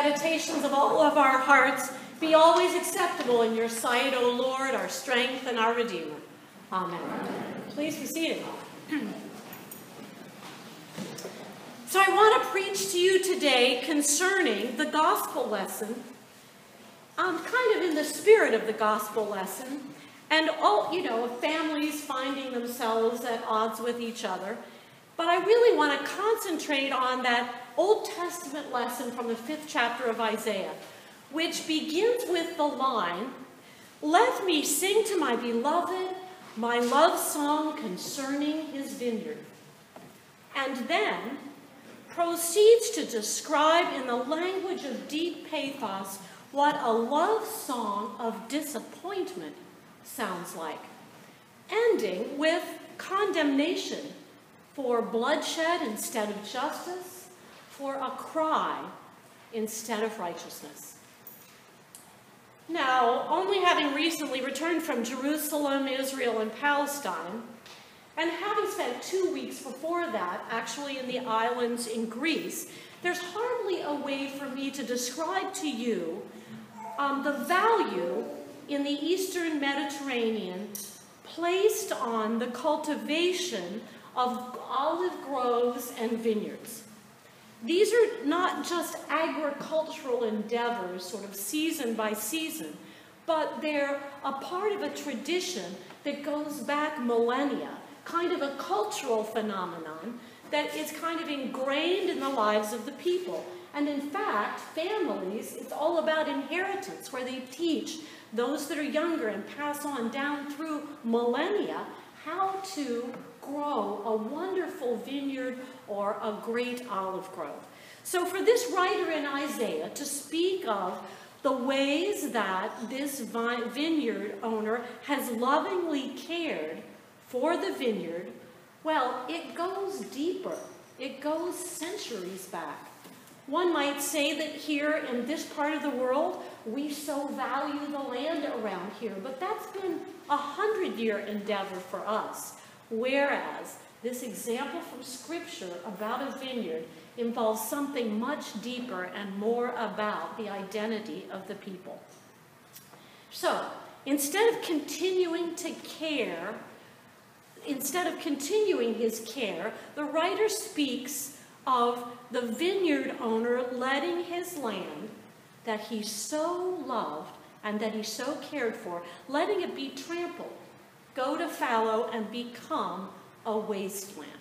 meditations of all of our hearts be always acceptable in your sight, O Lord, our strength and our Redeemer. Amen. Please be seated. So I want to preach to you today concerning the gospel lesson, kind of in the spirit of the gospel lesson, and all, families finding themselves at odds with each other. But I really want to concentrate on that Old Testament lesson from the 5th chapter of Isaiah, which begins with the line, "Let me sing to my beloved my love song concerning his vineyard," and then proceeds to describe in the language of deep pathos what a love song of disappointment sounds like, ending with condemnation for bloodshed instead of justice, for a cry instead of righteousness. Now, only having recently returned from Jerusalem, Israel, and Palestine, and having spent 2 weeks before that actually in the islands in Greece, there's hardly a way for me to describe to you the value in the Eastern Mediterranean placed on the cultivation of olive groves and vineyards. These are not just agricultural endeavors, sort of season by season, but they're a part of a tradition that goes back millennia, kind of a cultural phenomenon that is kind of ingrained in the lives of the people. And in fact, families, it's all about inheritance, where they teach those that are younger and pass on down through millennia how to grow a wonderful vineyard or a great olive grove. So for this writer in Isaiah to speak of the ways that this vineyard owner has lovingly cared for the vineyard, well, it goes deeper. It goes centuries back. One might say that here in this part of the world, we so value the land around here, but that's been a 100-year endeavor for us. Whereas this example from Scripture about a vineyard involves something much deeper and more about the identity of the people. So, instead of continuing his care, the writer speaks of the vineyard owner letting his land that he so loved and that he so cared for, letting it be trampled, go to fallow, and become a wasteland.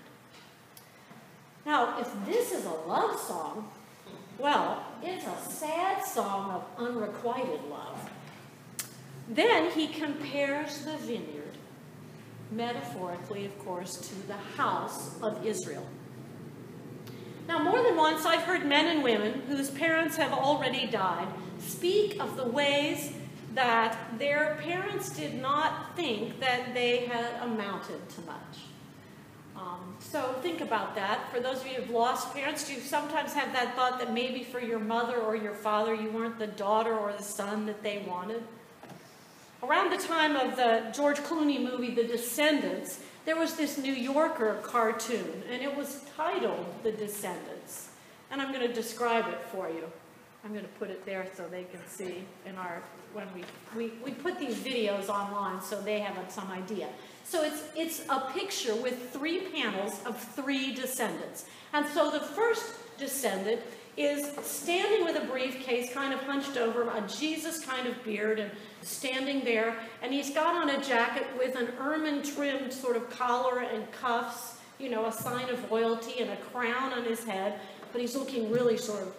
Now, if this is a love song, well, it's a sad song of unrequited love. Then he compares the vineyard, metaphorically, of course, to the house of Israel. Now, more than once, I've heard men and women whose parents have already died speak of the ways that their parents did not think that they had amounted to much. So think about that. For those of you who have lost parents, do you sometimes have that thought that maybe for your mother or your father, you weren't the daughter or the son that they wanted? Around the time of the George Clooney movie, The Descendants, there was this New Yorker cartoon, and it was titled The Descendants. And I'm going to describe it for you. I'm going to put it there so they can see in our, when we put these videos online so they have some idea. So it's a picture with 3 panels of 3 descendants. And so the first descendant is standing with a briefcase kind of hunched over, a Jesus kind of beard, and standing there, and he's got on a jacket with an ermine-trimmed sort of collar and cuffs, a sign of royalty, and a crown on his head, but he's looking really sort of,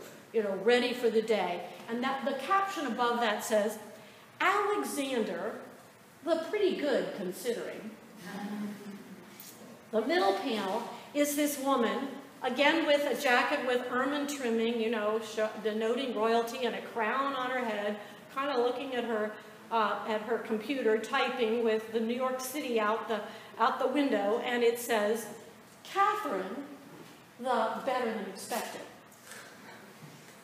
ready for the day. And the caption above that says, Alexander, the pretty good considering. The middle panel is this woman, again with a jacket with ermine trimming, denoting royalty, and a crown on her head, kind of looking at her computer, typing with the New York City out the window, and it says, Catherine, the better than expected.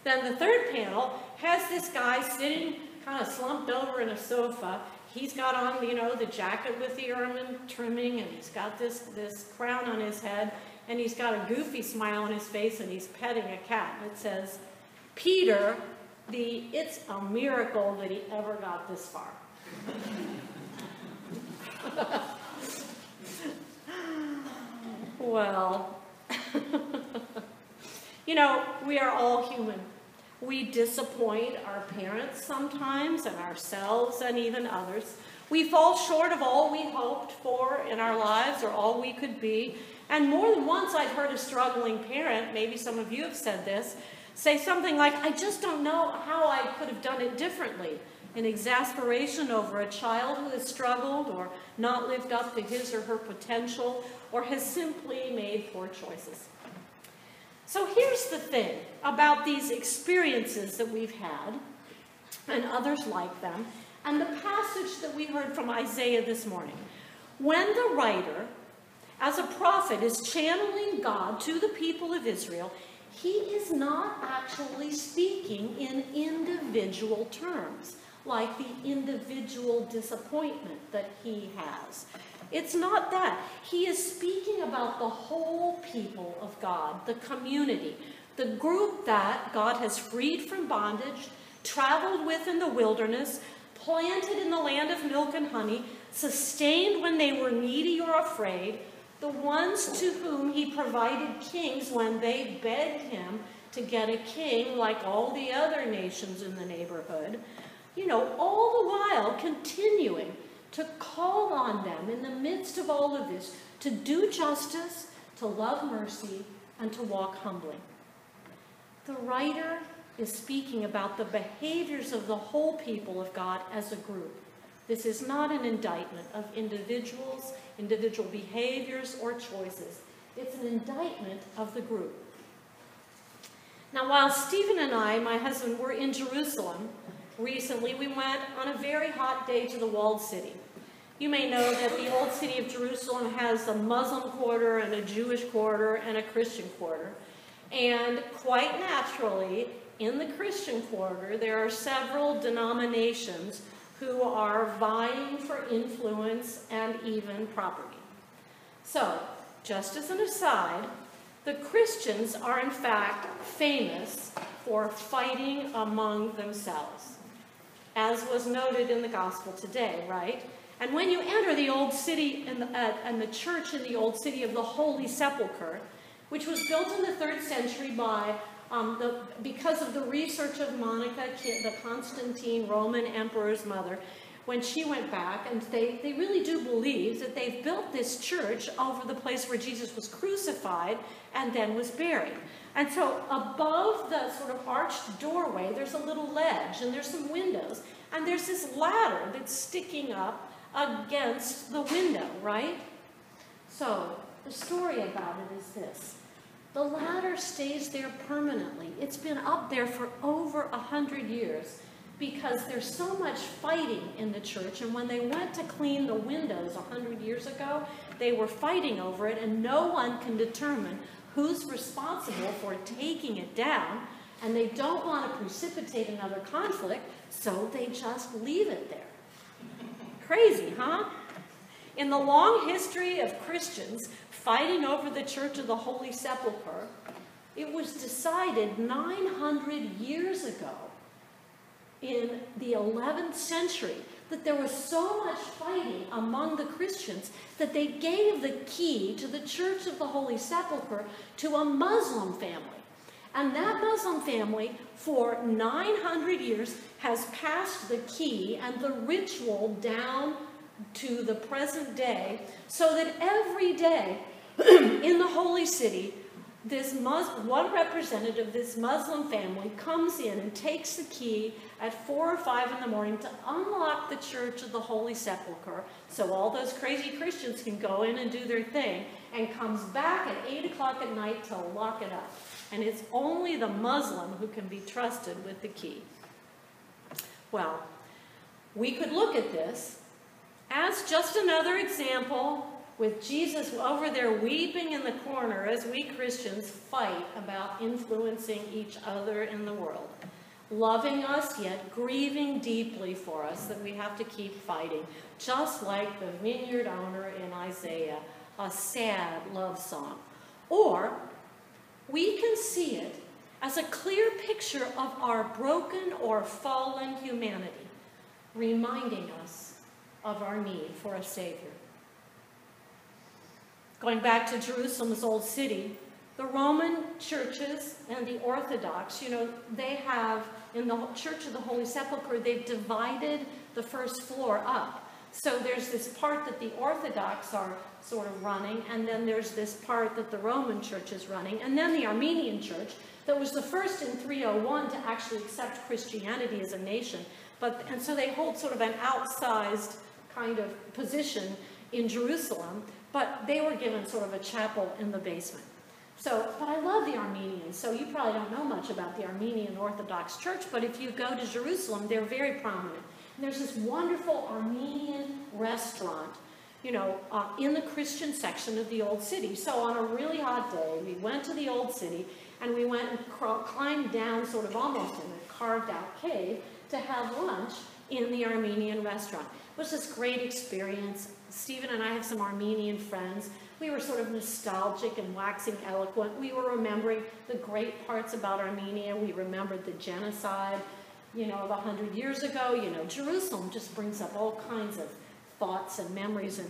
Then the third panel has this guy sitting kind of slumped over in a sofa. He's got on, the jacket with the ermine trimming, and he's got this crown on his head, and he's got a goofy smile on his face, and he's petting a cat. It says, Peter, it's a miracle that he ever got this far. Well, we are all human. We disappoint our parents sometimes, and ourselves, and even others. We fall short of all we hoped for in our lives, or all we could be. And more than once I've heard a struggling parent, maybe some of you have said this, say something like, I just don't know how I could have done it differently, in exasperation over a child who has struggled or not lived up to his or her potential, or has simply made poor choices. So here's the thing about these experiences that we've had, and others like them, and the passage that we heard from Isaiah this morning. When the writer, as a prophet, is channeling God to the people of Israel, he is not actually speaking in individual terms, like the individual disappointment that he has. It's not that. He is speaking about the whole people of God, the community, the group that God has freed from bondage, traveled with in the wilderness, planted in the land of milk and honey, sustained when they were needy or afraid, the ones to whom he provided kings when they begged him to get a king like all the other nations in the neighborhood, all the while continuing to call on them in the midst of all of this to do justice, to love mercy, and to walk humbly. The writer is speaking about the behaviors of the whole people of God as a group. This is not an indictment of individuals, individual behaviors, or choices. It's an indictment of the group. Now, while Stephen and I, my husband, were in Jerusalem recently, we went on a very hot day to the walled city. You may know that the old city of Jerusalem has a Muslim quarter and a Jewish quarter and a Christian quarter. And quite naturally, in the Christian quarter, there are several denominations who are vying for influence and even property. So, just as an aside, the Christians are in fact famous for fighting among themselves, as was noted in the gospel today, right? And when you enter the old city and the church in the old city of the Holy Sepulchre, which was built in the 3rd century by because of the research of Monica, the Constantine Roman emperor's mother, when she went back, and they really do believe that they've built this church over the place where Jesus was crucified and then was buried. And so above the sort of arched doorway, there's a little ledge, and there's some windows, and there's this ladder that's sticking up against the window, right? So the story about it is this. The ladder stays there permanently. It's been up there for over 100 years because there's so much fighting in the church, and when they went to clean the windows 100 years ago, they were fighting over it, and no one can determine who's responsible for taking it down, and they don't want to precipitate another conflict, so they just leave it there. Crazy, huh? In the long history of Christians fighting over the Church of the Holy Sepulchre, it was decided 900 years ago, in the 11th century, that there was so much fighting among the Christians that they gave the key to the Church of the Holy Sepulchre to a Muslim family. And that Muslim family, for 900 years, has passed the key and the ritual down to the present day, so that every day in the holy city, one representative of this Muslim family comes in and takes the key at 4 or 5 in the morning to unlock the Church of the Holy Sepulchre, so all those crazy Christians can go in and do their thing, and comes back at 8 o'clock at night to lock it up. And it's only the Muslim who can be trusted with the key. Well, we could look at this as just another example, with Jesus over there weeping in the corner as we Christians fight about influencing each other in the world, loving us yet grieving deeply for us that we have to keep fighting, just like the vineyard owner in Isaiah, a sad love song. Or we can see it as a clear picture of our broken or fallen humanity, reminding us of our need for a Savior. Going back to Jerusalem's old city, the Roman churches and the Orthodox, they have, in the Church of the Holy Sepulchre, they've divided the first floor up. So there's this part that the Orthodox are sort of running, and then there's this part that the Roman Church is running, and then the Armenian Church, that was the first in 301 to actually accept Christianity as a nation. And so they hold sort of an outsized kind of position in Jerusalem, but they were given sort of a chapel in the basement. But I love the Armenians, so you probably don't know much about the Armenian Orthodox Church, but if you go to Jerusalem, they're very prominent. And there's this wonderful Armenian restaurant, in the Christian section of the Old City. So on a really hot day, we went to the Old City, and we went and climbed down sort of almost in a carved-out cave to have lunch in the Armenian restaurant. It was this great experience. Stephen and I have some Armenian friends. We were sort of nostalgic and waxing eloquent. We were remembering the great parts about Armenia. We remembered the genocide, of 100 years ago. Jerusalem just brings up all kinds of thoughts and memories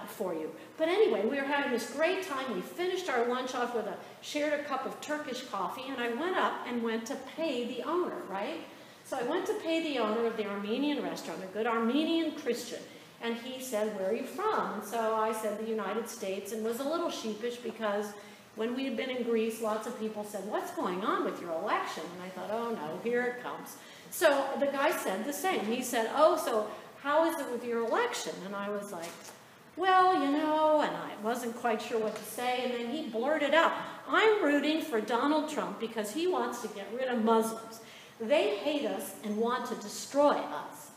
for you. But anyway, we were having this great time. We finished our lunch off with shared a cup of Turkish coffee, and I went up and went to pay the owner, right? So I went to pay the owner of the Armenian restaurant, a good Armenian Christian. And he said, "Where are you from?" And so I said, "The United States," and was a little sheepish because when we had been in Greece, lots of people said, "What's going on with your election?" And I thought, oh no, here it comes. So the guy said the same. He said, "Oh, so how is it with your election?" And I was like, "Well, and I wasn't quite sure what to say. And then he blurted out, "I'm rooting for Donald Trump because he wants to get rid of Muslims. They hate us and want to destroy us."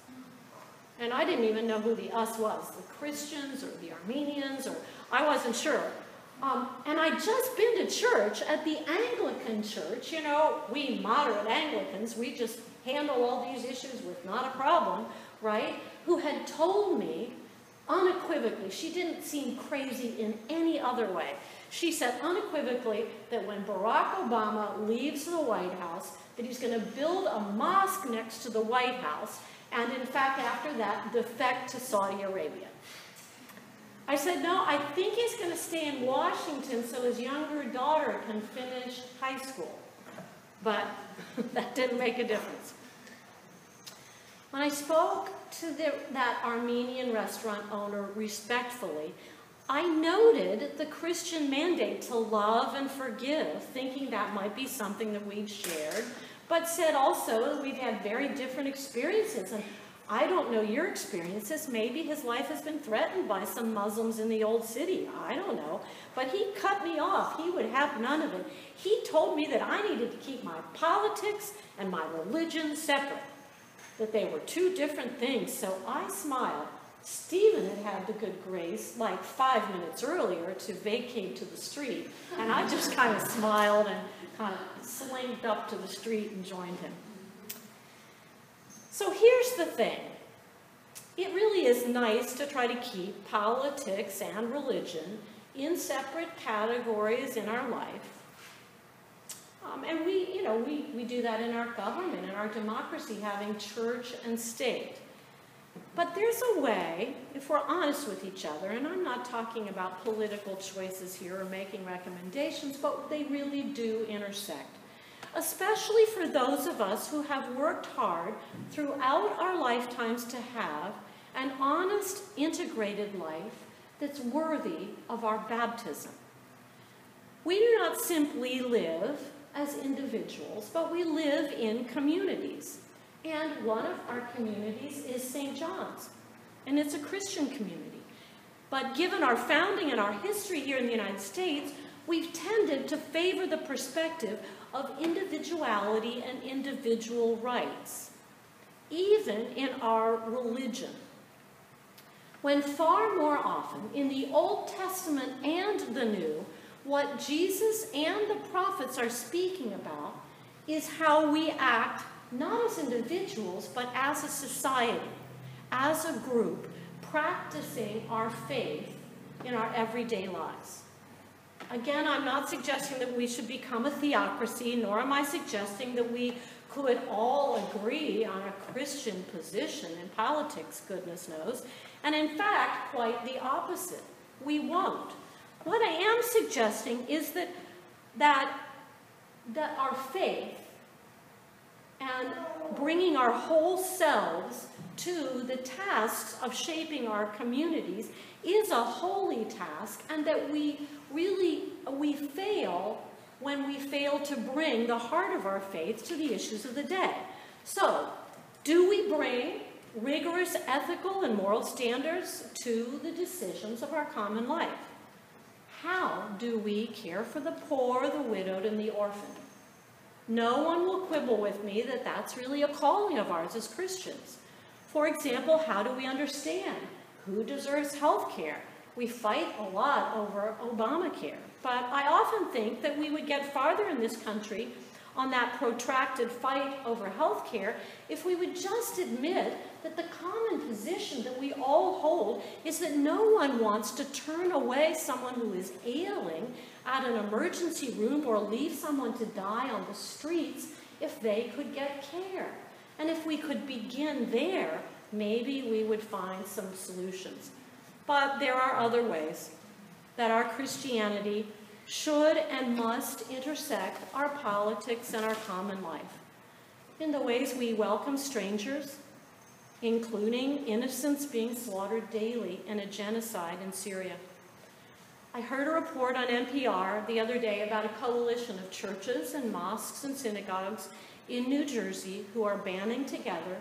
And I didn't even know who the us was, the Christians or the Armenians, or I wasn't sure. And I'd just been to church at the Anglican church. We moderate Anglicans, we just handle all these issues with not a problem, right? Who had told me unequivocally, she didn't seem crazy in any other way. She said unequivocally that when Barack Obama leaves the White House, that he's going to build a mosque next to the White House, and in fact, after that, defect to Saudi Arabia. I said, "No, I think he's going to stay in Washington so his younger daughter can finish high school." But that didn't make a difference. When I spoke to that Armenian restaurant owner respectfully, I noted the Christian mandate to love and forgive, thinking that might be something that we'd shared, but said also that we've had very different experiences. And I don't know your experiences. Maybe his life has been threatened by some Muslims in the old city. I don't know. But he cut me off. He would have none of it. He told me that I needed to keep my politics and my religion separate, that they were two different things. So I smiled. Stephen had the good grace, like 5 minutes earlier, to vacate to the street. And I just kind of smiled and kind of slinked up to the street and joined him. So here's the thing. It really is nice to try to keep politics and religion in separate categories in our life. And we do that in our government, in our democracy, having church and state. But there's a way, if we're honest with each other, and I'm not talking about political choices here or making recommendations, but they really do intersect. Especially for those of us who have worked hard throughout our lifetimes to have an honest, integrated life that's worthy of our baptism. We do not simply live as individuals, but we live in communities. And one of our communities is St. John's, and it's a Christian community. But given our founding and our history here in the United States, we've tended to favor the perspective of individuality and individual rights, even in our religion. When far more often, in the Old Testament and the New, what Jesus and the prophets are speaking about is how we act not as individuals, but as a society, as a group, practicing our faith in our everyday lives. Again, I'm not suggesting that we should become a theocracy, nor am I suggesting that we could all agree on a Christian position in politics, goodness knows. And in fact, quite the opposite. We won't. What I am suggesting is that our faith and bringing our whole selves to the tasks of shaping our communities is a holy task, and that we fail when we fail to bring the heart of our faith to the issues of the day. So, do we bring rigorous ethical and moral standards to the decisions of our common life? How do we care for the poor, the widowed, and the orphan? No one will quibble with me that that's really a calling of ours as Christians. For example, how do we understand who deserves health care? We fight a lot over Obamacare, but I often think that we would get farther in this country on that protracted fight over health care if we would just admit that the common position that we all hold is that no one wants to turn away someone who is ailing at an emergency room or leave someone to die on the streets if they could get care. And if we could begin there, maybe we would find some solutions. But there are other ways that our Christianity should and must intersect our politics and our common life. In the ways we welcome strangers, including innocents being slaughtered daily in a genocide in Syria. I heard a report on NPR the other day about a coalition of churches and mosques and synagogues in New Jersey who are banding together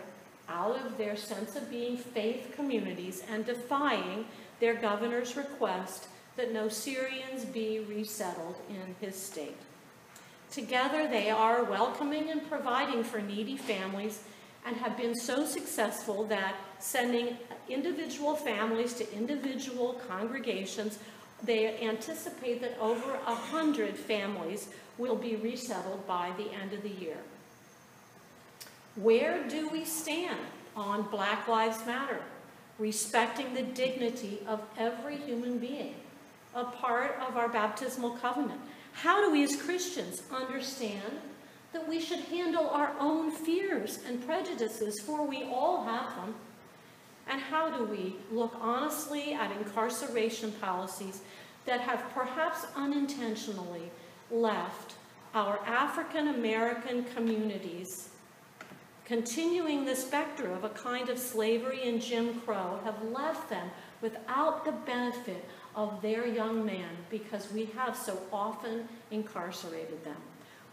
out of their sense of being faith communities and defying their governor's request that no Syrians be resettled in his state. Together, they are welcoming and providing for needy families and have been so successful that sending individual families to individual congregations, they anticipate that over 100 families will be resettled by the end of the year. Where do we stand on Black Lives Matter, respecting the dignity of every human being, a part of our baptismal covenant? How do we as Christians understand that we should handle our own fears and prejudices, for we all have them? And how do we look honestly at incarceration policies that have perhaps unintentionally left our African American communities, continuing the specter of a kind of slavery and Jim Crow, have left them without the benefit of their young man because we have so often incarcerated them?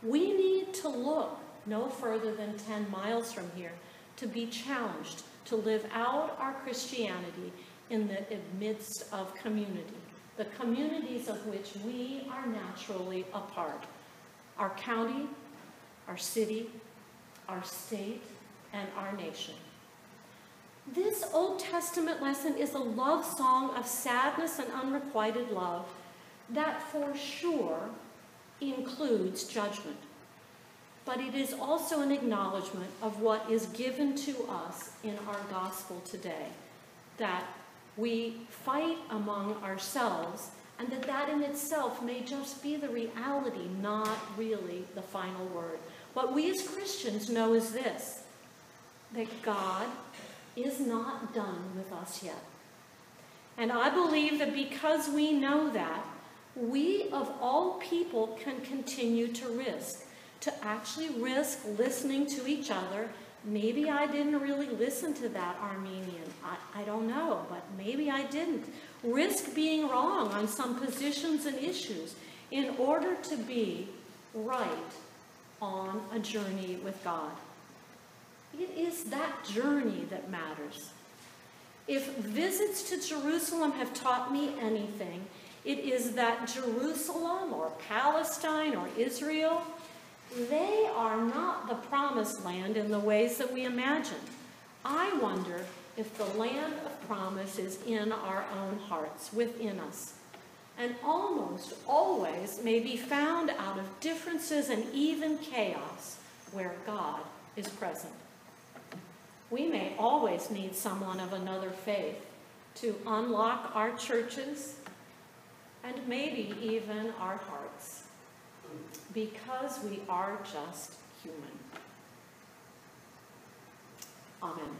We need to look no further than 10 miles from here to be challenged to live out our Christianity in the midst of community, the communities of which we are naturally a part: our county, our city, our state, and our nation. This Old Testament lesson is a love song of sadness and unrequited love that for sure includes judgment. But it is also an acknowledgement of what is given to us in our gospel today, that we fight among ourselves, and that in itself may just be the reality, not really the final word. What we as Christians know is this, that God is not done with us yet. And I believe that because we know that, we of all people can continue to actually risk listening to each other. Maybe I didn't really listen to that Armenian. I don't know, but maybe I didn't. Risk being wrong on some positions and issues in order to be right on a journey with God. It is that journey that matters. If visits to Jerusalem have taught me anything, it is that Jerusalem or Palestine or Israel, they are not the promised land in the ways that we imagine. I wonder if the land of promise is in our own hearts, within us, and almost always may be found out of differences and even chaos where God is present. We may always need someone of another faith to unlock our churches, and maybe even our hearts, because we are just human. Amen.